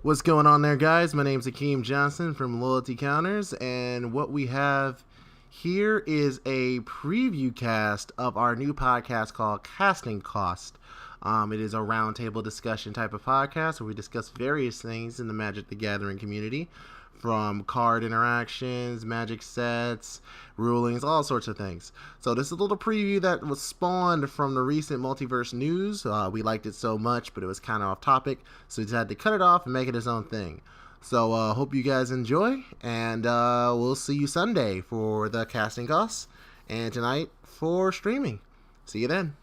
What's going on there, guys? My name's Akeem Johnson from Loyalty Counters, and what we have here is a preview cast of our new podcast called Casting Cost. It is a roundtable discussion type of podcast where we discuss various things in the Magic the Gathering community, from card interactions, magic sets, rulings, all sorts of things. So this is a little preview that was spawned from the recent multiverse news. We liked it so much, but it was kind of off topic, so we decided to cut it off and make it its own thing. So hope you guys enjoy, and we'll see you Sunday for the casting costs, and tonight for streaming. See you then.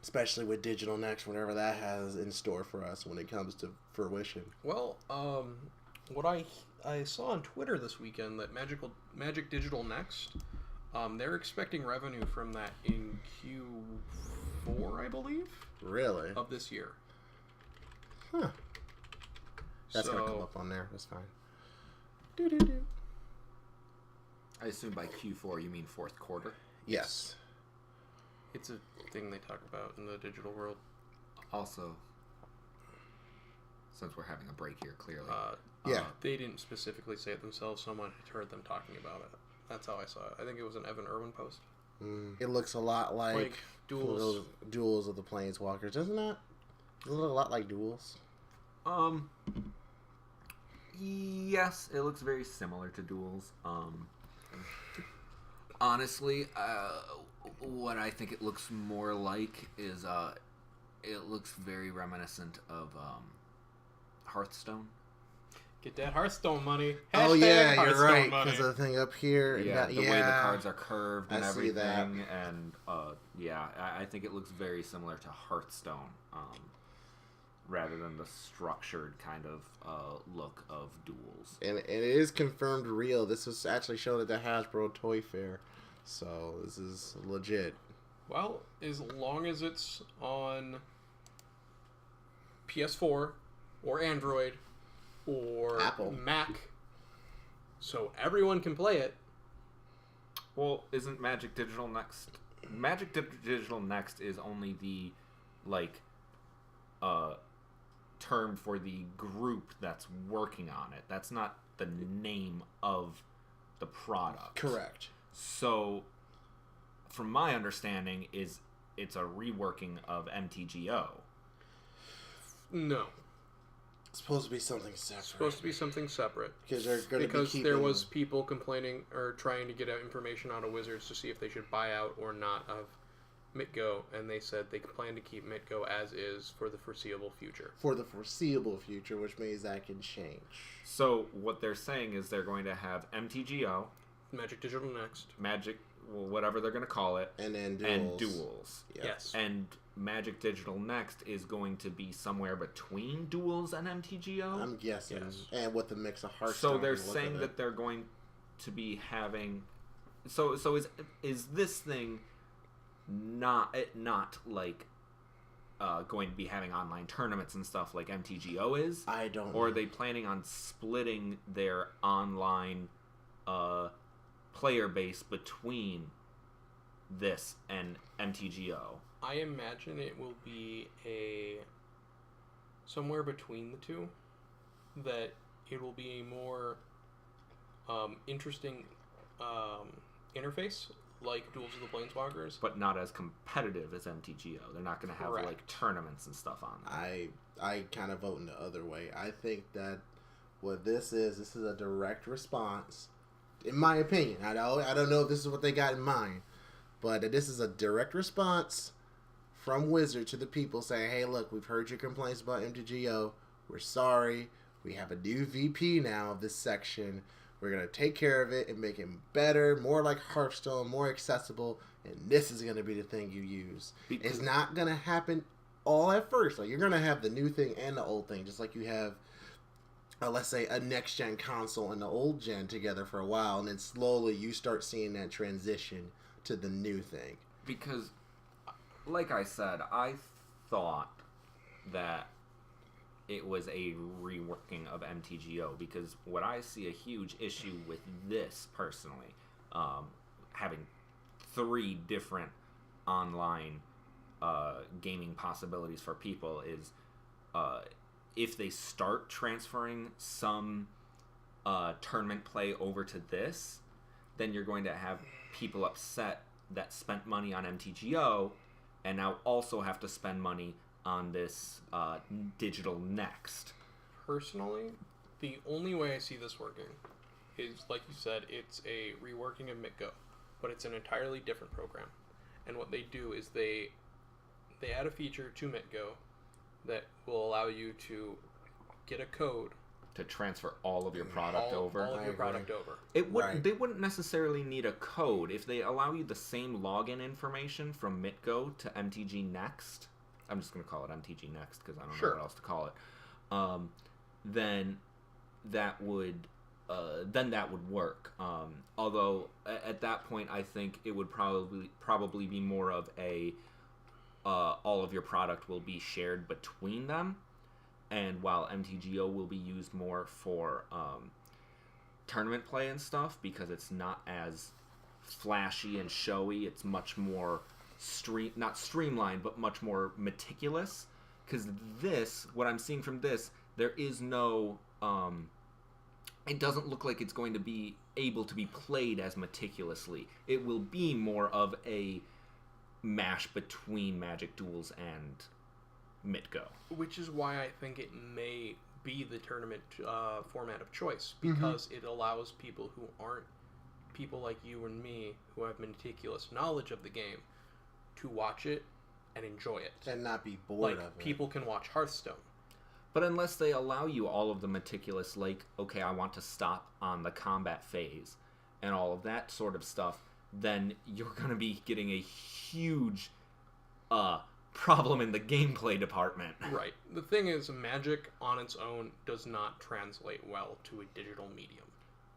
Especially with digital next, whatever that has in store for us when it comes to fruition. Well, what I saw on Twitter this weekend that Magic Digital Next, they're expecting revenue from that in Q4, I believe. Really? Of this year. Huh. That's gonna come up on there. That's fine. Do. I assume by Q4 you mean fourth quarter? Yes. It's a thing they talk about in the digital world. Also, since we're having a break here, clearly. They didn't specifically say it themselves. Someone had heard them talking about it. That's how I saw it. I think it was an Evan Irwin post. It looks a lot like Duels. Duels of the Planeswalkers, doesn't it? Does it look a lot like Duels? Yes, it looks very similar to Duels. Honestly, what I think it looks more like is it looks very reminiscent of Hearthstone. Get that Hearthstone money. Oh yeah, you're right. Money. Because of the thing up here. Yeah, the way the cards are curved and everything. That. And I think it looks very similar to Hearthstone, rather than the structured kind of look of Duels. And it is confirmed real. This was actually shown at the Hasbro Toy Fair. So this is legit. Well, as long as it's on PS4 or Android or Apple. Mac, so everyone can play it. Well, isn't Magic Digital Next? Magic Digital Next is only the term for the group that's working on it. That's not the name of the product. Correct. So, from my understanding, it's a reworking of MTGO. No. It's supposed to be something separate. It's supposed to be something separate. Because there was people complaining or trying to get out information out of Wizards to see if they should buy out or not of MitGo, and they said they plan to keep MitGo as is for the foreseeable future. For the foreseeable future, which means that can change. So, what they're saying is they're going to have MTGO, Magic Digital Next. Whatever they're going to call it. And then Duels. And Duels. Yep. Yes. And Magic Digital Next is going to be somewhere between Duels and MTGO? I'm guessing. Yes. And with the mix of Hearthstone. So they're saying that they're going to be having... So is this thing not like going to be having online tournaments and stuff like MTGO is? I don't know. Or are they planning on splitting their online player base between this and MTGO? I imagine it will be somewhere between the two. That it will be a more interesting interface, like Duels of the Planeswalkers. But not as competitive as MTGO. They're not going to have like tournaments and stuff on them. I kind of vote in the other way. I think that what this is a direct response, in my opinion. I don't know if this is what they got in mind, but this is a direct response from Wizard to the people saying, hey, look, we've heard your complaints about MTGO. We're sorry. We have a new VP now of this section. We're going to take care of it and make it better, more like Hearthstone, more accessible, and this is going to be the thing you use. It's not going to happen all at first. Like, you're going to have the new thing and the old thing, just like you have, let's say, a next-gen console and the old gen together for a while, and then slowly you start seeing that transition to the new thing. Because, like I said, I thought that it was a reworking of MTGO, because what I see a huge issue with this personally, having 3 different online gaming possibilities for people is if they start transferring some tournament play over to this, then you're going to have people upset that spent money on MTGO and now also have to spend money on this digital next. Personally, the only way I see this working is, like you said, it's a reworking of MitGo, but it's an entirely different program. And what they do is they add a feature to MitGo that will allow you to get a code to transfer all of your product over. All of your product over. It would They wouldn't necessarily need a code if they allow you the same login information from MitGo to MTG Next. I'm just going to call it MTG Next because I don't know what else to call it. Then that would work. Although at that point, I think it would probably be more of a all of your product will be shared between them. And while MTGO will be used more for tournament play and stuff because it's not as flashy and showy, it's much more not streamlined, but much more meticulous. Because this, what I'm seeing from this, there is no... it doesn't look like it's going to be able to be played as meticulously. It will be more of a mash between Magic Duels and MitGo. Which is why I think it may be the tournament format of choice, because it allows people who aren't people like you and me who have meticulous knowledge of the game to watch it and enjoy it. And not be bored of it. People can watch Hearthstone. But unless they allow you all of the meticulous, like, okay, I want to stop on the combat phase and all of that sort of stuff, then you're going to be getting a huge problem in the gameplay department. Right. The thing is, Magic on its own does not translate well to a digital medium.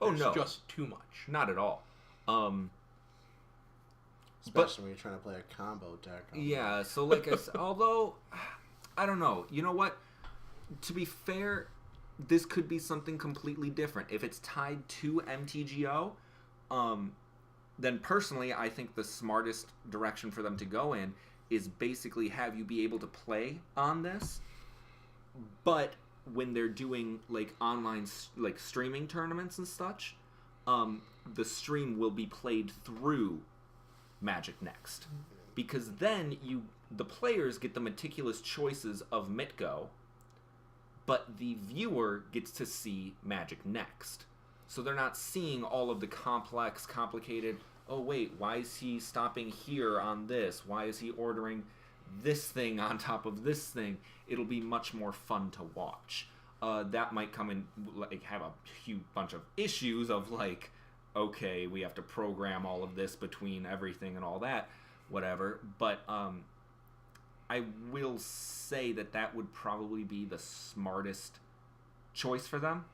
There's just too much. Not at all. Especially when you're trying to play a combo deck. Yeah, so like I said, although, I don't know. You know what? To be fair, this could be something completely different. If it's tied to MTGO, then personally, I think the smartest direction for them to go in is basically have you be able to play on this, but when they're doing like online like streaming tournaments and such, the stream will be played through Magic Next, because then the players get the meticulous choices of MitGo, but the viewer gets to see Magic Next. So they're not seeing all of the complicated, oh wait, why is he stopping here on this? Why is he ordering this thing on top of this thing? It'll be much more fun to watch. That might come in, like, have a huge bunch of issues of like, okay, we have to program all of this between everything and all that, whatever. But I will say that would probably be the smartest choice for them,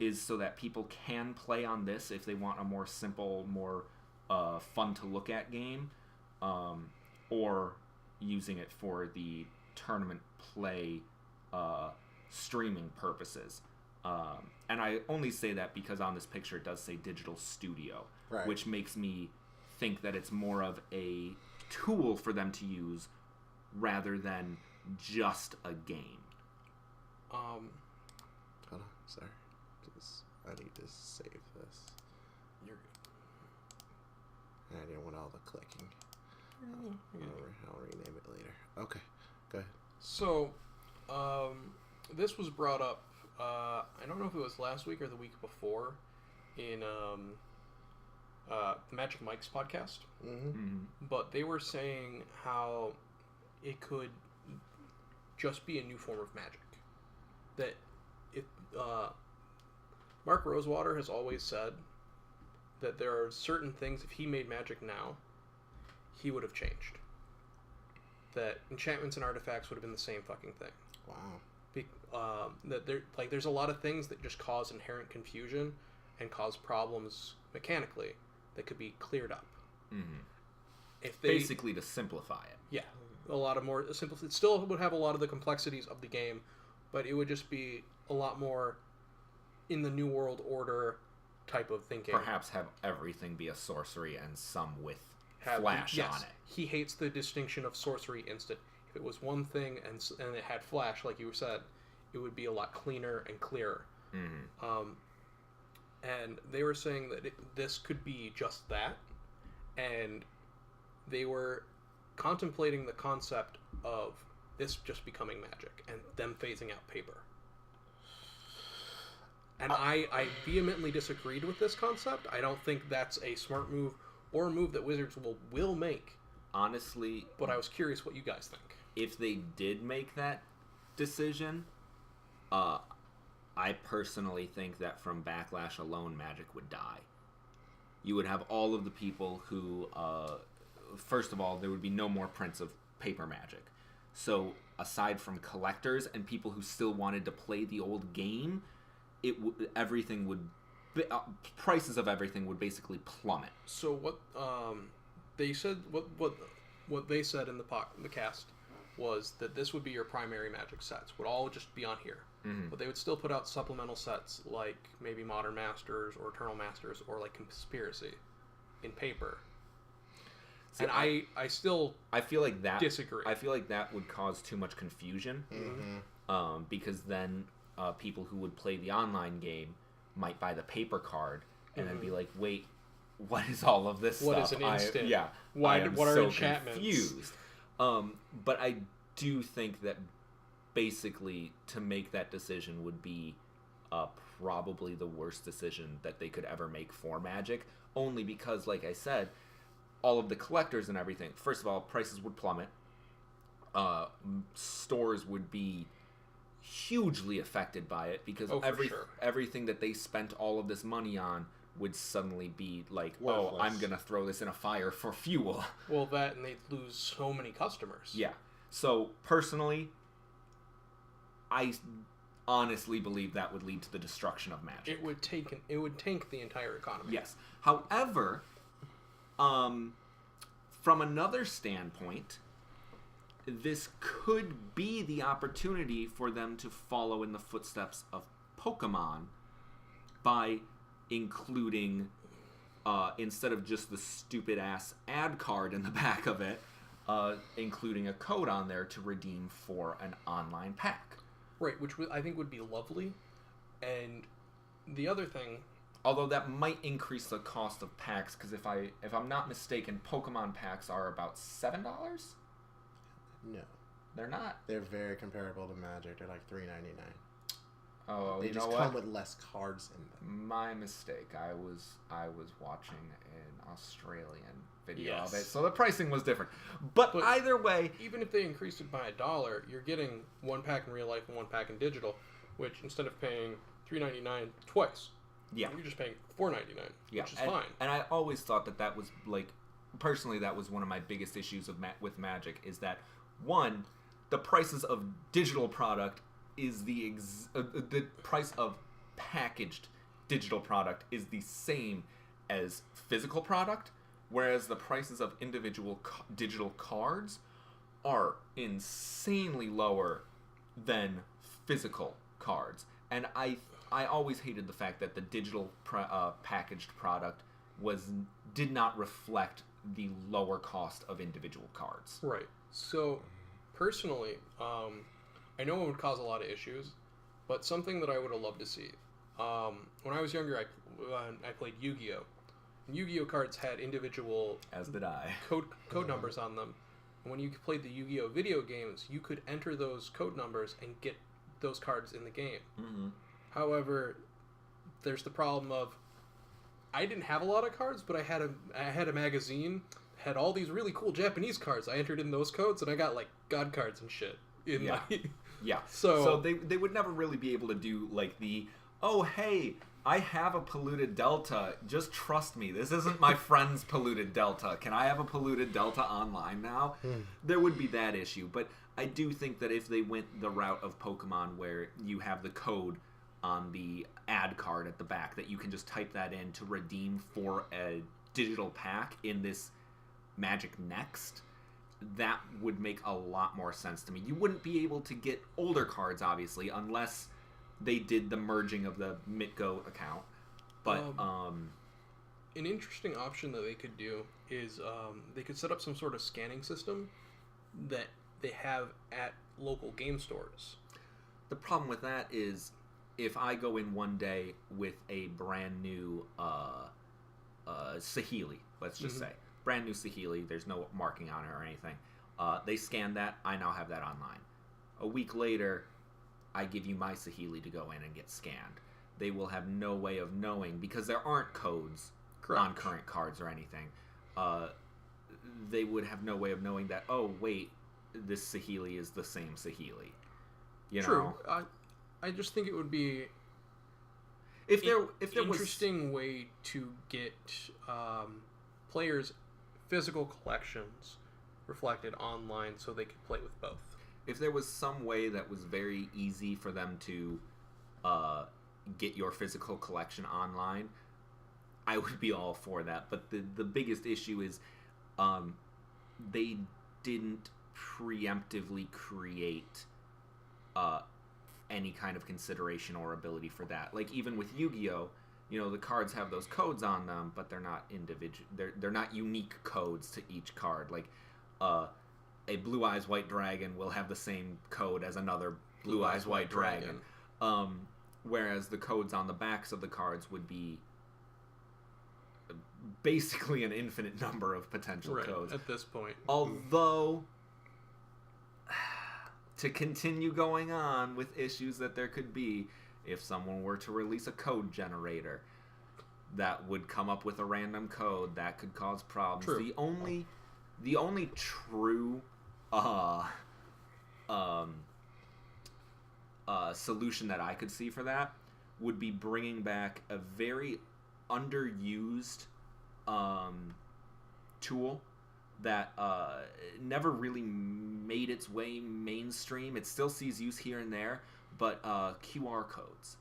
is so that people can play on this if they want a more simple, more fun to look at game, or using it for the tournament play streaming purposes. And I only say that because on this picture it does say Digital Studio, right, which makes me think that it's more of a tool for them to use rather than just a game. Hold on, sorry. I need to save this. You're good. I didn't want all the clicking. I'll rename it later. Okay, go ahead. So, this was brought up, I don't know if it was last week or the week before, in the Magic Mike's podcast. But they were saying how it could just be a new form of Magic. That it, Mark Rosewater has always said that there are certain things, if he made Magic now, he would have changed. That enchantments and artifacts would have been the same fucking thing. Wow. That there's a lot of things that just cause inherent confusion and cause problems mechanically that could be cleared up. If they, basically to simplify it. Yeah, a lot of more simple. It still would have a lot of the complexities of the game, but it would just be a lot more in the New World Order type of thinking. Perhaps have everything be a sorcery and some with flash yes, on it. He hates the distinction of sorcery instant. If it was one thing and it had flash, like you said, it would be a lot cleaner and clearer. Mm-hmm. And they were saying that this could be just that, and they were contemplating the concept of this just becoming Magic and them phasing out paper. And I vehemently disagreed with this concept. I don't think that's a smart move or a move that Wizards will make. Honestly, but I was curious what you guys think. If they did make that decision, I personally think that from Backlash alone, Magic would die. You would have all of the people who, first of all, there would be no more prints of paper Magic. So aside from collectors and people who still wanted to play the old game, everything would prices of everything would basically plummet. So what they said, what they said in the cast was that this would be your primary Magic sets, would all just be on here. Mm-hmm. But they would still put out supplemental sets like maybe Modern Masters or Eternal Masters or like Conspiracy in paper. See, and I feel like that disagree. I feel like that would cause too much confusion. Mm-hmm. Because then people who would play the online game might buy the paper card and then be like, wait, what is all of this what stuff? Is an instant? What are so enchantments? Confused. But I do think that basically to make that decision would be probably the worst decision that they could ever make for Magic, only because, like I said, all of the collectors and everything, first of all, prices would plummet. Stores would be hugely affected by it because everything that they spent all of this money on would suddenly be like, worthless. I'm going to throw this in a fire for fuel. Well, that, and they'd lose so many customers. Yeah. So, personally, I honestly believe that would lead to the destruction of Magic. It would tank the entire economy. Yes. However, from another standpoint, this could be the opportunity for them to follow in the footsteps of Pokemon by including, instead of just the stupid ass ad card in the back of it, including a code on there to redeem for an online pack. Right, which I think would be lovely. And the other thing, although that might increase the cost of packs, because if I'm not mistaken, Pokemon packs are about $7. No, they're not. They're very comparable to Magic. They're like $3.99. Oh, they you just know come what? with less cards in them. My mistake. I was watching an Australian video Yes. of it, so the pricing was different. But either way, even if they increased it by $1, you're getting one pack in real life and one pack in digital, which instead of paying $3.99 twice, yeah, you're just paying $4.99, which is fine. And I always thought that was like, personally, that was one of my biggest issues with Magic is that, one, the prices of digital product is the price of packaged digital product is the same as physical product, whereas the prices of individual digital cards are insanely lower than physical cards. And I always hated the fact that the digital packaged product did not reflect the lower cost of individual cards. Right. So, personally, I know it would cause a lot of issues, but something that I would have loved to see. When I was younger, I played Yu-Gi-Oh! And Yu-Gi-Oh! Cards had individual as did I code numbers on them. And when you played the Yu-Gi-Oh! Video games, you could enter those code numbers and get those cards in the game. Mm-hmm. However, there's the problem of I didn't have a lot of cards, but I had a magazine, had all these really cool Japanese cards. I entered in those codes, and I got like God cards and shit. Yeah. So they would never really be able to do like the, oh hey, I have a polluted delta. Just trust me. This isn't my friend's polluted delta. Can I have a polluted delta online now? There would be that issue. But I do think that if they went the route of Pokemon where you have the code on the ad card at the back that you can just type that in to redeem for a digital pack in this Magic Next, that would make a lot more sense to me. You wouldn't be able to get older cards, obviously, unless they did the merging of the MitGo account. But an interesting option that they could do is they could set up some sort of scanning system that they have at local game stores. The problem with that is if I go in one day with a brand new Sahili, let's just say, brand new Sahili, there's no marking on it or anything. They scan that, I now have that online. A week later, I give you my Sahili to go in and get scanned. They will have no way of knowing, because there aren't codes on current cards or anything. They would have no way of knowing that, oh, wait, this Sahili is the same Sahili. You True. know? I just think it would be if there interesting way to get players' physical collections reflected online so they could play with both. If there was some way that was very easy for them to get your physical collection online, I would be all for that. But the biggest issue is they didn't preemptively create any kind of consideration or ability for that. Like, even with Yu-Gi-Oh!, you know, the cards have those codes on them, but they're not individual. They're not unique codes to each card. Like, a Blue Eyes White Dragon will have the same code as another Blue Eyes White Dragon. Whereas the codes on the backs of the cards would be basically an infinite number of potential codes at this point. Although, to continue going on with issues that there could be, if someone were to release a code generator that would come up with a random code, that could cause problems. True. The only true solution that I could see for that would be bringing back a very underused tool that never really made its way mainstream. It still sees use here and there, but QR codes.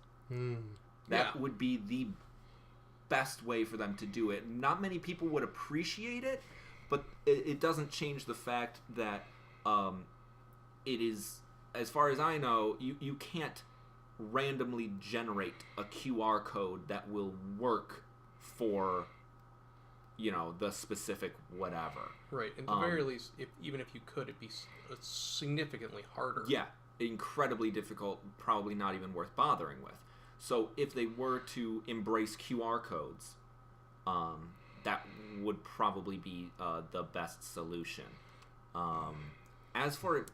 That would be the best way for them to do it. Not many people would appreciate it, but it doesn't change the fact that it is, as far as I know, you can't randomly generate a QR code that will work for, you know, the specific whatever. Right. At the very least, even if you could, it'd be significantly harder. Yeah. Incredibly difficult, probably not even worth bothering with. So if they were to embrace QR codes, that would probably be the best solution. As for it,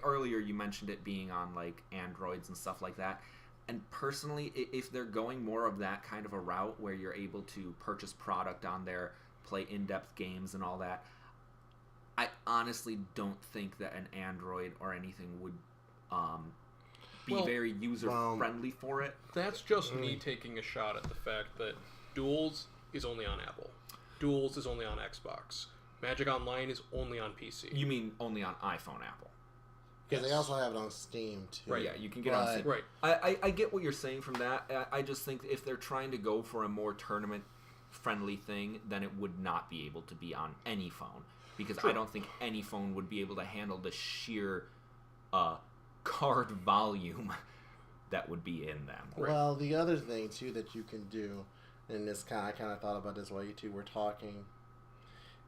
earlier you mentioned it being on like Androids and stuff like that. And personally, if they're going more of that kind of a route where you're able to purchase product on there, play in-depth games and all that, I honestly don't think that an Android or anything would be very user-friendly for it. That's just me taking a shot at the fact that Duels is only on Apple. Duels is only on Xbox. Magic Online is only on PC. You mean only on iPhone, Apple? Because they also have it on Steam, too. Right, yeah, you can get on Steam. Right. I get what you're saying from that. I just think if they're trying to go for a more tournament-friendly thing, then it would not be able to be on any phone. Because I don't think any phone would be able to handle the sheer card volume that would be in them. Right. Well, the other thing, too, that you can do, and I kind of thought about this while you two were talking,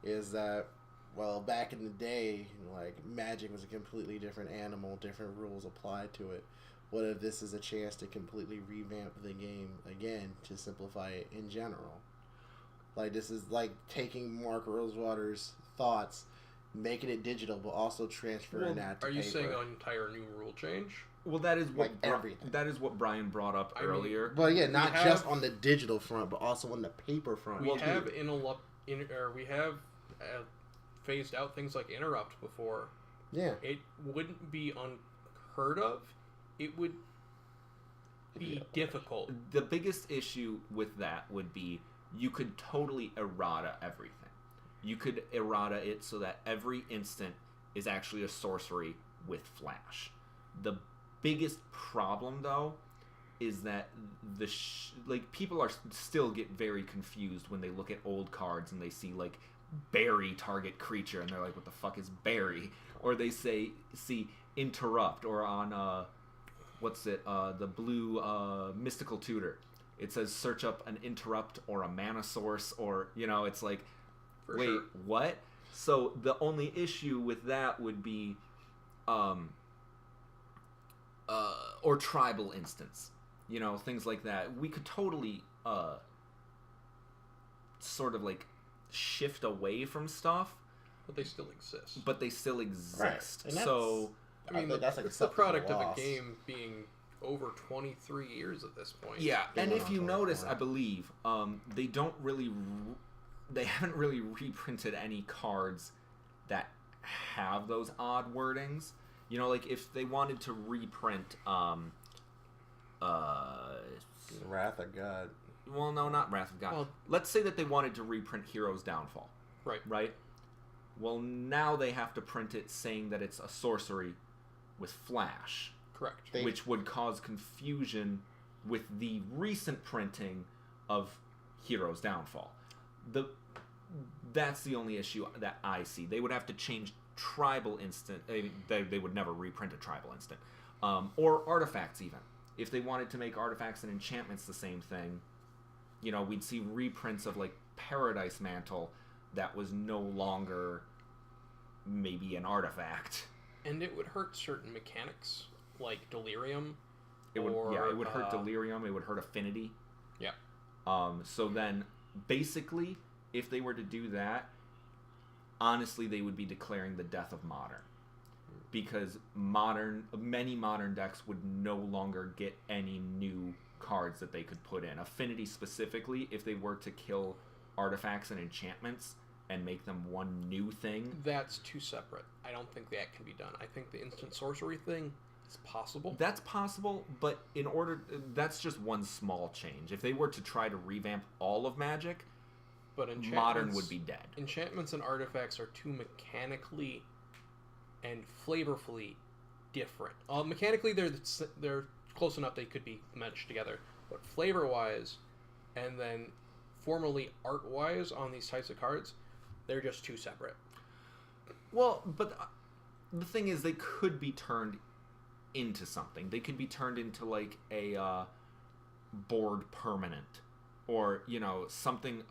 is that, well, back in the day, like, Magic was a completely different animal, different rules applied to it. What if this is a chance to completely revamp the game again to simplify it in general? Like, this is like taking Mark Rosewater's thoughts, making it digital, but also transferring that to paper. Are you saying an entire new rule change? Well, that is what everything. That is what Brian brought up earlier. Well, yeah, not just on the digital front, but also on the paper front. We have phased out things like interrupt before. Yeah, it wouldn't be unheard of. It would be difficult. The biggest issue with that would be you could totally errata everything. You could errata it so that every instant is actually a sorcery with flash. The biggest problem, though, is that people still get very confused when they look at old cards and they see like bury target creature and they're like, what the fuck is bury? Or they see interrupt, or on the blue mystical tutor, it says search up an interrupt or a mana source, or it's like, For wait, sure. what? So the only issue with that would be or tribal instance, things like that. We could totally sort of like shift away from stuff, But they still exist. but they still exist. Right. And So I mean, that's like it's the product of loss. a game being over 23 years at this point. yeah, They and went if on you to notice, report. I believe they haven't really reprinted any cards that have those odd wordings. Like if they wanted to reprint Wrath of God. well, no, not Wrath of God. Well- Let's say that they wanted to reprint Hero's Downfall, Right. right? Well, now they have to print it saying that it's a sorcery with flash, Correct. which would cause confusion with the recent printing of Hero's Downfall. That's the only issue that I see. They would have to change Tribal Instant. They would never reprint a Tribal Instant. Or Artifacts, even. If they wanted to make Artifacts and Enchantments the same thing, we'd see reprints of, like, Paradise Mantle that was no longer maybe an artifact. And it would hurt certain mechanics, like Delirium. It would hurt uh, Delirium. It would hurt Affinity. Yeah. So then, basically, if they were to do that, honestly, they would be declaring the death of Modern, because many Modern decks would no longer get any new cards that they could put in. Affinity specifically, if they were to kill Artifacts and Enchantments and make them one new thing. That's too separate. I don't think that can be done. I think the instant sorcery thing is possible. That's possible, but that's just one small change. If they were to try to revamp all of Magic, But enchantments, Modern would be dead. Enchantments and artifacts are too mechanically and flavorfully different. Mechanically, they're close enough they could be meshed together, but flavor-wise, and then formally art-wise on these types of cards, they're just too separate. Well, but the thing is, they could be turned into something. They could be turned into like a board permanent, or something.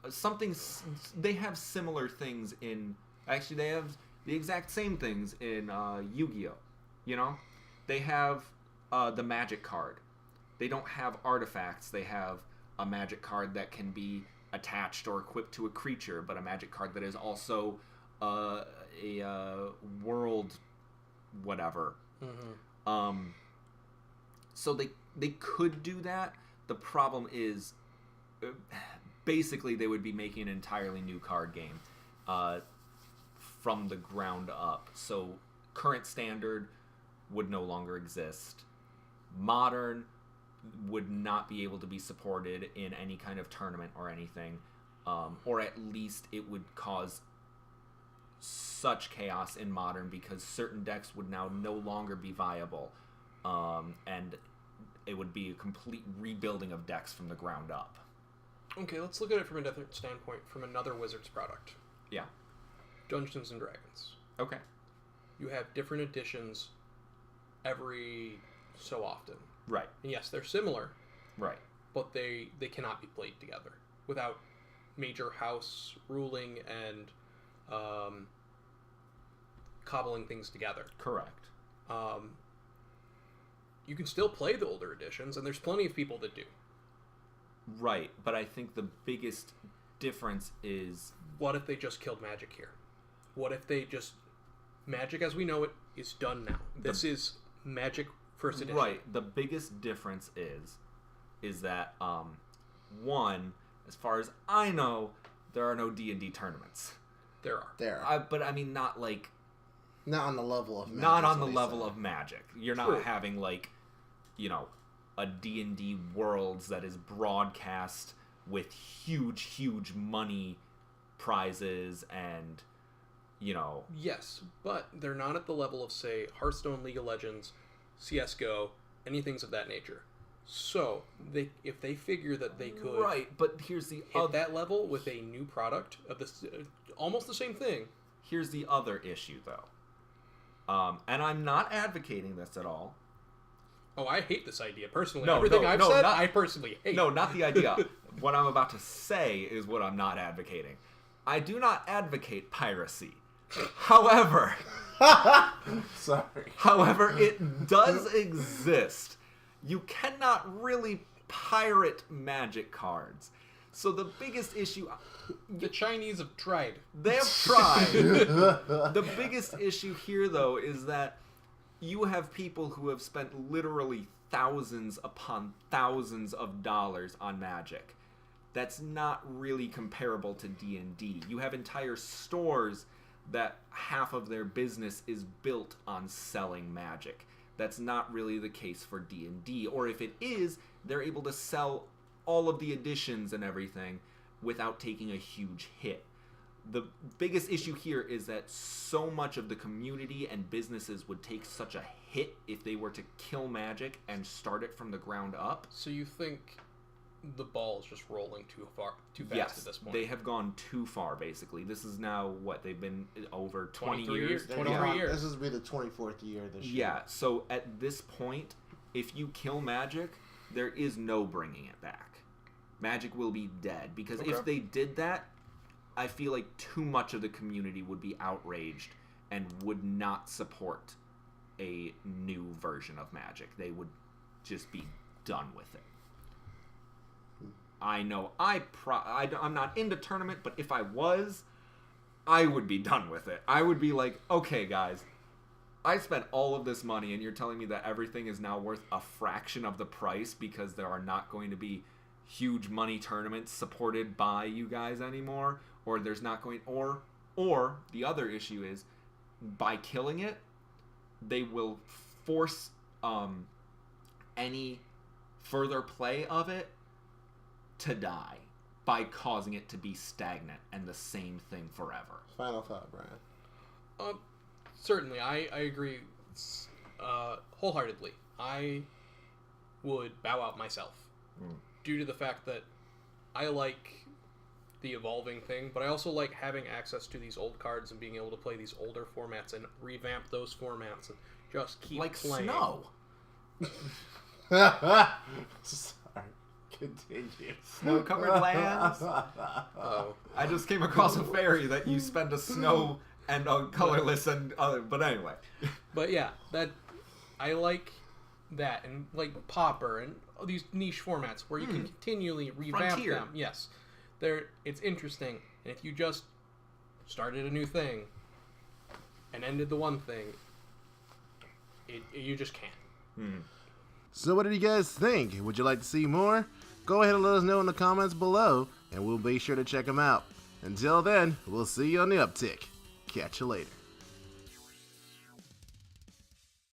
They have similar things in. Actually, they have the exact same things in Yu-Gi-Oh. They have the magic card. They don't have artifacts. They have a magic card that can be attached or equipped to a creature, but a magic card that is also a world whatever. Mm-hmm. So they could do that. The problem is, basically, they would be making an entirely new card game from the ground up. So current standard would no longer exist. Modern would not be able to be supported in any kind of tournament or anything, or at least it would cause such chaos in Modern because certain decks would now no longer be viable, and it would be a complete rebuilding of decks from the ground up. Okay, let's look at it from a different standpoint, from another Wizards product. Yeah. Dungeons and Dragons. Okay. You have different editions every so often. Right. And yes, they're similar, Right. but they cannot be played together without major house ruling and cobbling things together. Correct. You can still play the older editions, and there's plenty of people that do. Right, but I think the biggest difference is What if they just killed Magic here? What if they just... Magic as we know it is done now. This is Magic First Edition. right. The biggest difference is that one, as far as I know, there are no D&D tournaments. There are. There. But I mean, not like Not on the level of Magic. not on is the what he level said. of Magic. You're not True. having like, a D&D Worlds that is broadcast with huge money prizes and Yes, but they're not at the level of, say, Hearthstone, League of Legends, CSGO, anything of that nature. So, if they figure that they could right. But here's the hit that level with a new product of this, almost the same thing. Here's the other issue, though. And I'm not advocating this at all. Oh, I hate this idea personally. No, Everything no, I've no, said, not- I personally hate. No, not the idea. What I'm about to say is what I'm not advocating. I do not advocate piracy. However, Sorry. it does exist. You cannot really pirate Magic cards. So the biggest issue... The Chinese have tried. They have tried. The biggest issue here, though, is that you have people who have spent literally thousands upon thousands of dollars on Magic. That's not really comparable to D&D. You have entire stores that half of their business is built on selling Magic. That's not really the case for D&D. Or if it is, they're able to sell all of the editions and everything without taking a huge hit. The biggest issue here is that so much of the community and businesses would take such a hit if they were to kill Magic and start it from the ground up. So you think the ball is just rolling too fast Yes, at this point? they have gone too far, basically. This is now, what, they've been over 20 23 years? years. 23 years. This is be the 24th year this year. Yeah, so at this point, if you kill Magic, there is no bringing it back. Magic will be dead, because if they did that, I feel like too much of the community would be outraged and would not support a new version of Magic. They would just be done with it. I know I'm not into tournament, but if I was, I would be done with it. I would be like, okay, guys, I spent all of this money, and you're telling me that everything is now worth a fraction of the price because there are not going to be huge money tournaments supported by you guys anymore, or there's not going, or the other issue is, by killing it, they will force any further play of it to die by causing it to be stagnant and the same thing forever. Final thought, Brian. Certainly, I agree wholeheartedly. I would bow out myself due to the fact that I like the evolving thing, but I also like having access to these old cards and being able to play these older formats and revamp those formats and just keep Like playing. Snow. Sorry. Continue. Snow-covered lands. Oh. I just came across a fairy that you spend a snow and a colorless and other, but anyway. But yeah, that I like that, and like Pauper and all these niche formats where you can continually revamp Frontier. them. Yes, it's interesting, and if you just started a new thing and ended the one thing, you just can't. So what did you guys think? Would you like to see more? Go ahead and let us know in the comments below, and we'll be sure to check them out. Until then, we'll see you on the uptick. Catch you later.